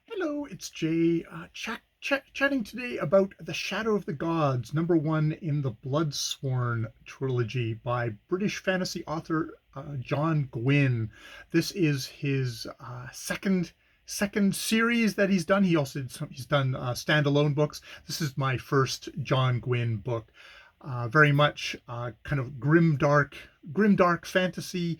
Hello, it's Jay, chatting today about The Shadow of the Gods, number one in the Bloodsworn trilogy by British fantasy author John Gwynne. This is his second series that he's done. He's done standalone books. This is my first John Gwynne book. Very much kind of grim dark fantasy,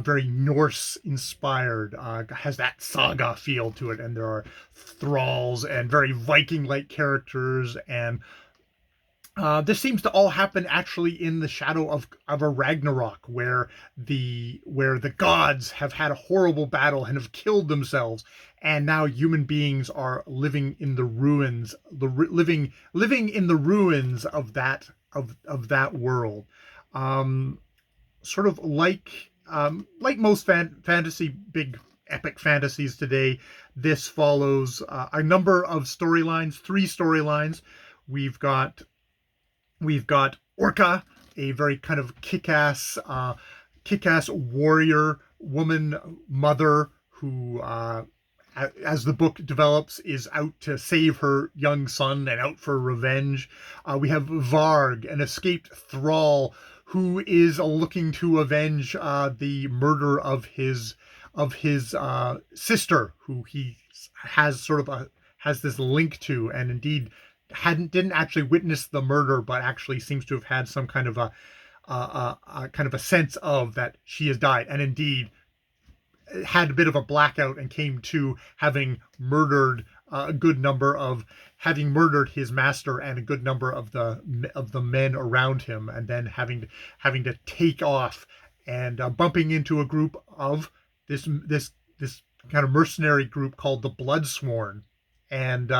very Norse inspired, has that saga feel to it, and there are thralls and very Viking like characters, and this seems to all happen actually in the shadow of a Ragnarok, where the gods have had a horrible battle and have killed themselves, and now human beings are living in the ruins, living in the ruins of that world. Um, Sort of like most fantasy, big epic fantasies today, this follows a number of storylines, three storylines. We've got we've got Orca, a very kind of kick-ass warrior woman mother who, as the book develops, is out to save her young son and out for revenge. We have Varg, an escaped thrall who is looking to avenge the murder of his sister, who he has this link to, and indeed didn't actually witness the murder, but actually seems to have had some kind of a kind of a sense of that she has died, and indeed had a bit of a blackout and came to having murdered his master and a good number of the men around him, and then having to take off and bumping into a group of this kind of mercenary group called the Bloodsworn, and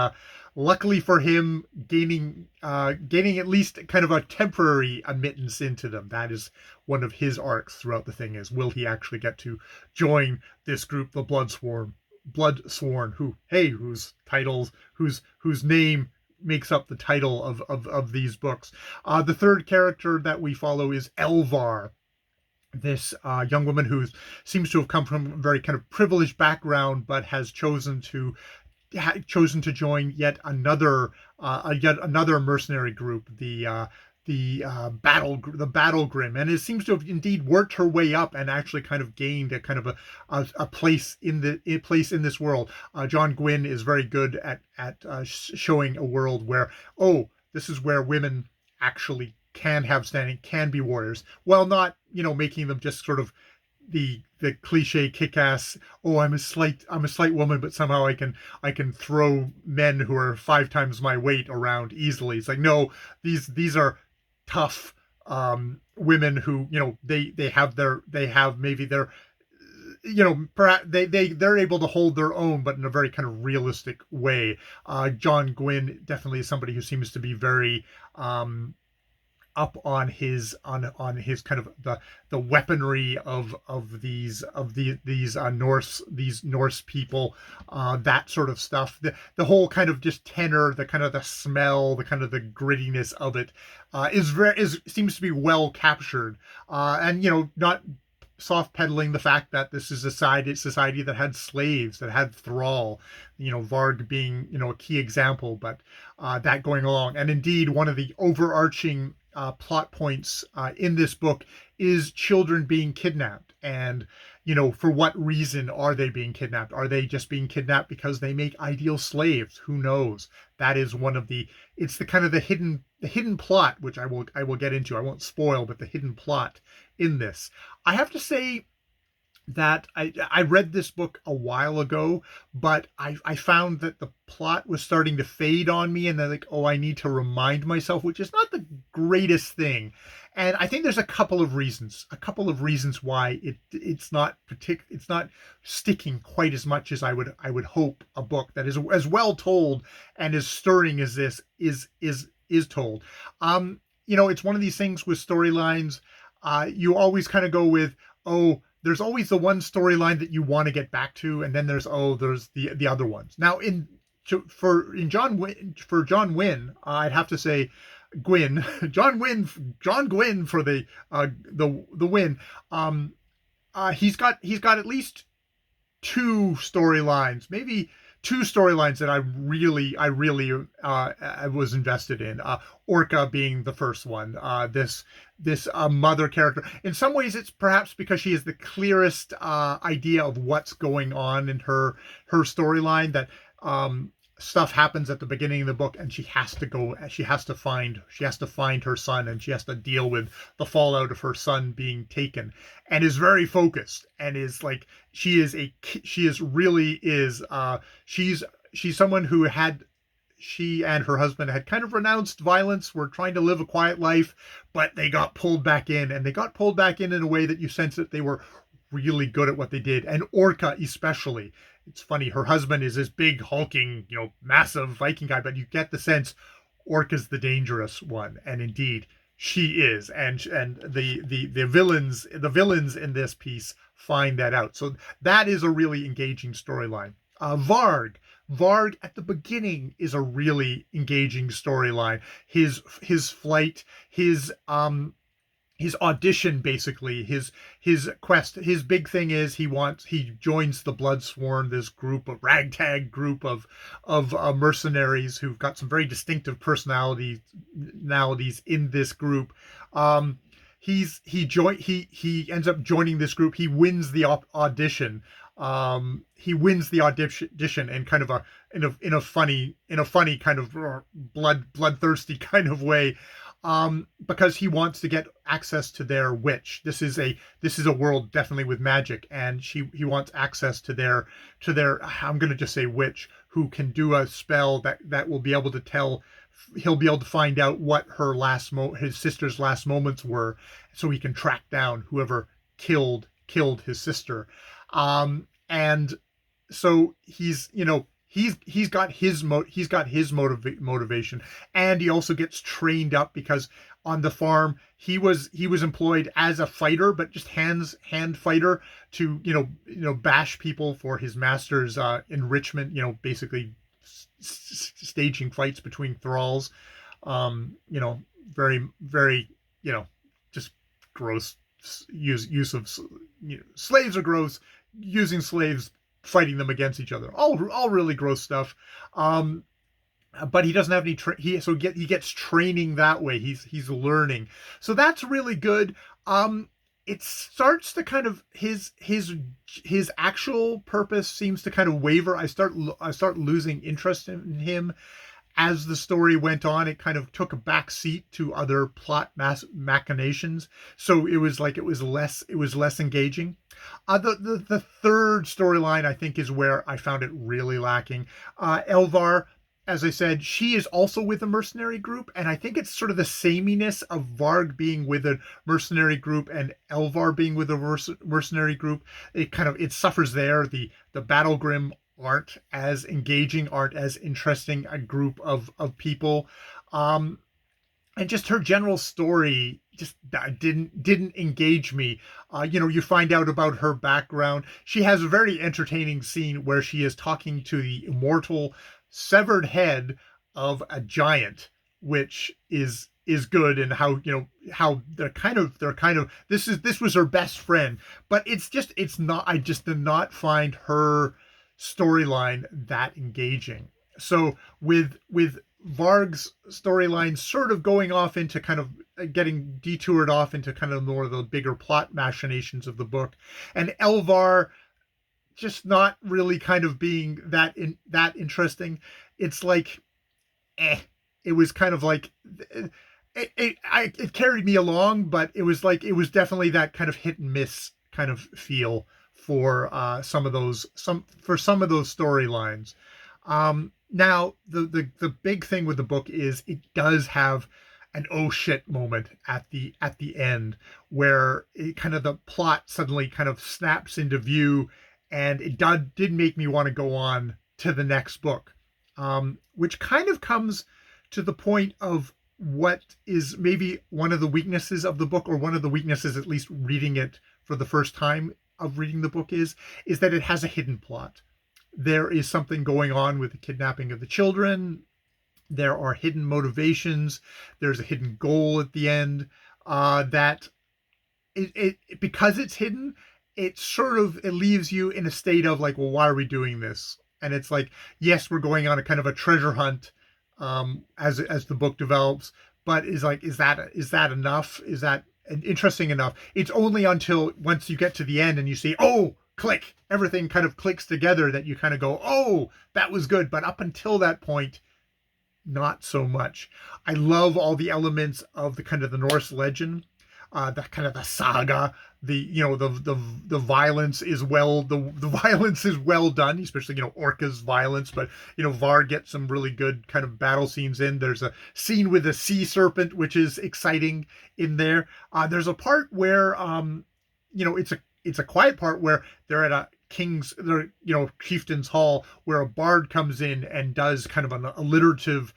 luckily for him, gaining at least kind of a temporary admittance into them. That is one of his arcs throughout the thing: is will he actually get to join this group, the Bloodsworn, whose name makes up the title of these books. The third character that we follow is Elvar, this young woman who seems to have come from a very kind of privileged background, but has chosen to join yet another mercenary group, the Battle Grim, and it seems to have indeed worked her way up and actually kind of gained a kind of a place in this world. John Gwynne is very good at showing a world where, oh, this is where women actually can have standing, can be warriors, while not making them just sort of the cliche kick-ass, oh, I'm a slight woman, but somehow I can throw men who are 5 times my weight around easily. It's like, no, these are tough women who, they have maybe their, perhaps they're able to hold their own, but in a very kind of realistic way. John Gwynne definitely is somebody who seems to be very up on his kind of the weaponry of these Norse people, that sort of stuff. The whole kind of just tenor, the kind of the smell, the kind of the grittiness of it, seems to be well captured, and not soft peddling the fact that this is a society that had slaves, that had thrall, Varg being a key example, but that going along. And indeed, one of the overarching plot points in this book is children being kidnapped, and for what reason are they being kidnapped? Are they just being kidnapped because they make ideal slaves? Who knows? That is one of it's the kind of the hidden plot, which I will get into. I won't spoil, but the hidden plot in this. I have to say that I read this book a while ago, but I found that the plot was starting to fade on me, and then, like, oh, I need to remind myself, which is not the greatest thing. And I think there's a couple of reasons why it's not sticking quite as much as I would hope a book that is as well told and as stirring as this is told. It's one of these things with storylines. You always kind of go with, oh, there's always the one storyline that you want to get back to, and then there's the other ones. Now, for John Wynne, I'd have to say Gwynne, John Gwynne for the win. He's got at least two storylines, two storylines that I was invested in. Orca being the first one. This mother character. In some ways, it's perhaps because she has the clearest idea of what's going on in her storyline, that stuff happens at the beginning of the book, and she has to find her son, and she has to deal with the fallout of her son being taken, and is very focused, and is like, she is really is she's someone who had she and her husband had kind of renounced violence, were trying to live a quiet life, but they got pulled back in, and they got pulled back in a way that you sense that they were really good at what they did. And Orca especially, it's funny, her husband is this big hulking, massive Viking guy, but you get the sense Orca's the dangerous one, and indeed she is. And the villains in this piece find that out. So that is a really engaging storyline. Varg at the beginning is a really engaging storyline. His flight, his audition, basically his quest, his big thing is he joins the Bloodsworn, this ragtag group of mercenaries who've got some very distinctive personalities in this group. He ends up joining this group. He wins the audition. And kind of in a funny kind of bloodthirsty kind of way, because he wants to get access to their witch. This is a world definitely with magic, and he wants access to their I'm going to just say witch, who can do a spell that will be able to tell. He'll be able to find out what his sister's last moments were, so he can track down whoever killed his sister. And so he's got his motivation, and he also gets trained up, because on the farm he was employed as a fighter, but just hand fighter, to bash people for his master's enrichment, basically staging fights between thralls. Very, very, just gross use of, slaves are gross, using slaves, fighting them against each other, all really gross stuff. But he doesn't have any he gets training that way. He's learning, so that's really good. It starts to kind of his actual purpose seems to kind of waver. I start losing interest in him as the story went on. It kind of took a back seat to other plot machinations, so it was less engaging. The third storyline, I think, is where I found it really lacking. Elvar, as I said, she is also with a mercenary group, and I think it's sort of the sameness of Varg being with a mercenary group and Elvar being with a mercenary group. It suffers there. The Battlegrim aren't as engaging, aren't as interesting a group of people. And just her general story just didn't engage me. You find out about her background. She has a very entertaining scene where she is talking to the immortal severed head of a giant, which is good, and how they're kind of this was her best friend, but it's not. I just did not find her storyline that engaging. So with Varg's storyline sort of going off into kind of getting detoured off into kind of more of the bigger plot machinations of the book, and Elvar just not really kind of being that interesting. It's like, it was kind of like, it carried me along, but it was definitely that kind of hit and miss kind of feel for some of those storylines. Now the big thing with the book is it does have an oh shit moment at the end, where the plot suddenly kind of snaps into view, and it did make me want to go on to the next book, which kind of comes to the point of what is maybe one of the weaknesses of the book, or one of the weaknesses, at least reading it for the first time of reading the book, is that it has a hidden plot. There is something going on with the kidnapping of the children. There are hidden motivations. There's a hidden goal at the end, that because it's hidden, it leaves you in a state of like, well, why are we doing this? and it's like, yes, we're going on a kind of a treasure hunt as the book develops, but is that enough? Is that interesting enough? It's only until once you get to the end and you see, oh, click, everything kind of clicks together, that you kind of go, oh, that was good. But up until that point, not so much. I love all the elements of the kind of the Norse legend, the kind of the saga, the the violence is the violence is well done, especially Orca's violence. But Var gets some really good kind of battle scenes in. There's a scene with a sea serpent, which is exciting in there. There's a part where it's a quiet part where they're at a chieftain's hall, where a bard comes in and does kind of an alliterative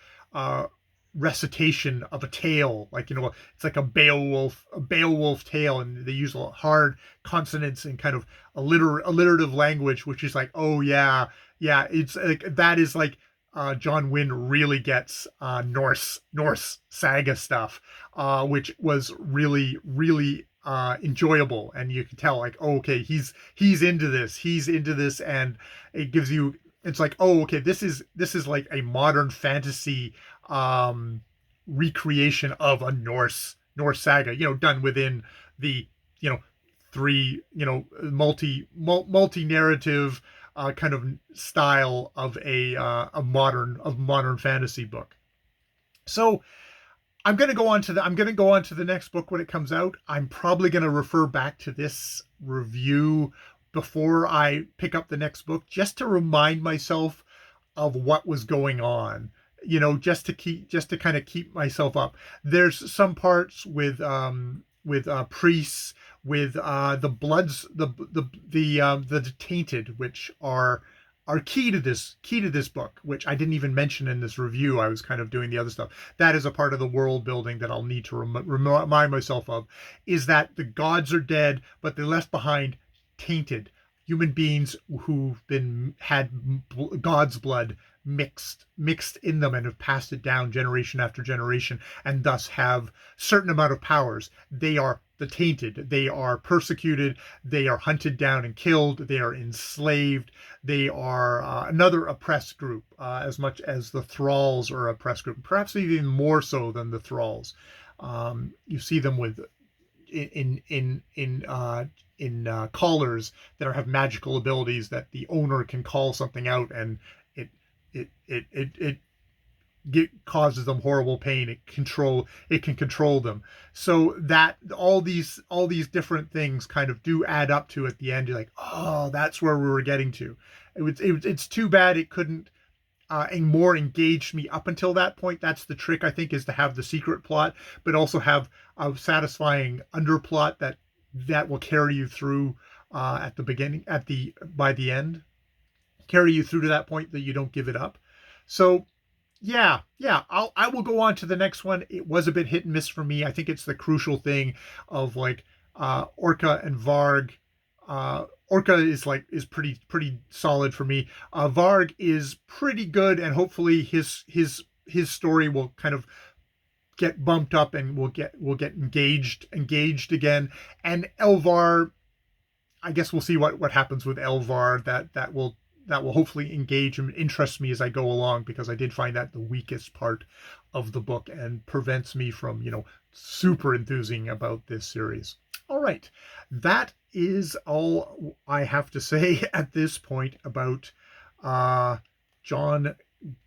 recitation of a tale, like it's like a Beowulf tale, and they use hard consonants and kind of alliterative language, which is like, oh yeah, it's like that is like John Wynne really gets Norse saga stuff, which was really enjoyable, and you can tell like, oh, okay, he's into this, and it gives you, it's like, oh, okay, this is like a modern fantasy recreation of a Norse saga, done within the three multi narrative kind of style of a modern fantasy book. So I'm going to go on to the next book when it comes out. I'm probably going to refer back to this review before I pick up the next book, just to remind myself of what was going on, just to kind of keep myself up. There's some parts with priests, with the bloods, the tainted, which are key to this book, which I didn't even mention in this review. I was kind of doing the other stuff. That is a part of the world building that I'll need to remind myself of, is that the gods are dead, but they left behind tainted human beings who've had God's blood mixed in them and have passed it down generation after generation, and thus have certain amount of powers. They are the tainted. They are persecuted. They are hunted down and killed. They are enslaved. They are another oppressed group, as much as the thralls are oppressed group, perhaps even more so than the thralls. You see them with in collars that have magical abilities, that the owner can call something out, and it causes them horrible pain. It can control them. So that all these different things kind of do add up to, at the end, you're like, oh, that's where we were getting to. It's too bad it couldn't more engaged me up until that point. That's the trick, I think, is to have the secret plot, but also have a satisfying underplot that will carry you through at the beginning, by the end, carry you through to that point that you don't give it up. So yeah, I will go on to the next one. It was a bit hit and miss for me. I think it's the crucial thing of like Orca and Varg. Orca is pretty solid for me. Varg is pretty good, and hopefully his story will kind of get bumped up, and we'll get engaged again. And Elvar, I guess we'll see what happens with Elvar. That will hopefully engage and interest me as I go along, because I did find that the weakest part of the book and prevents me from super enthusing about this series. All right, that is all I have to say at this point about John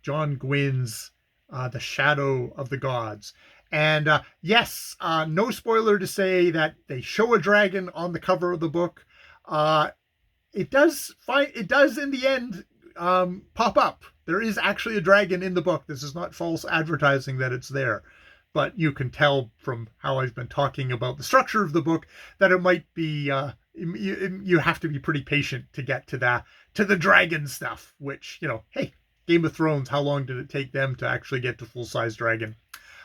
Gwynn's The Shadow of the Gods. And yes, no spoiler to say that they show a dragon on the cover of the book. It does in the end pop up. There is actually a dragon in the book. This is not false advertising that it's there. But you can tell from how I've been talking about the structure of the book that it might be, you have to be pretty patient to get to the dragon stuff, which, hey, Game of Thrones, how long did it take them to actually get to full-size dragon?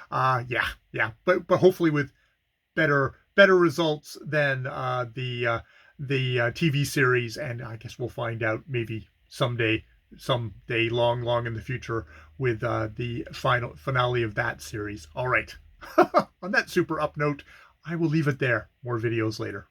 Yeah. But hopefully with better results than the TV series, and I guess we'll find out maybe someday long in the future with the finale of that series. All right. On that super up note, I will leave it there. More videos later.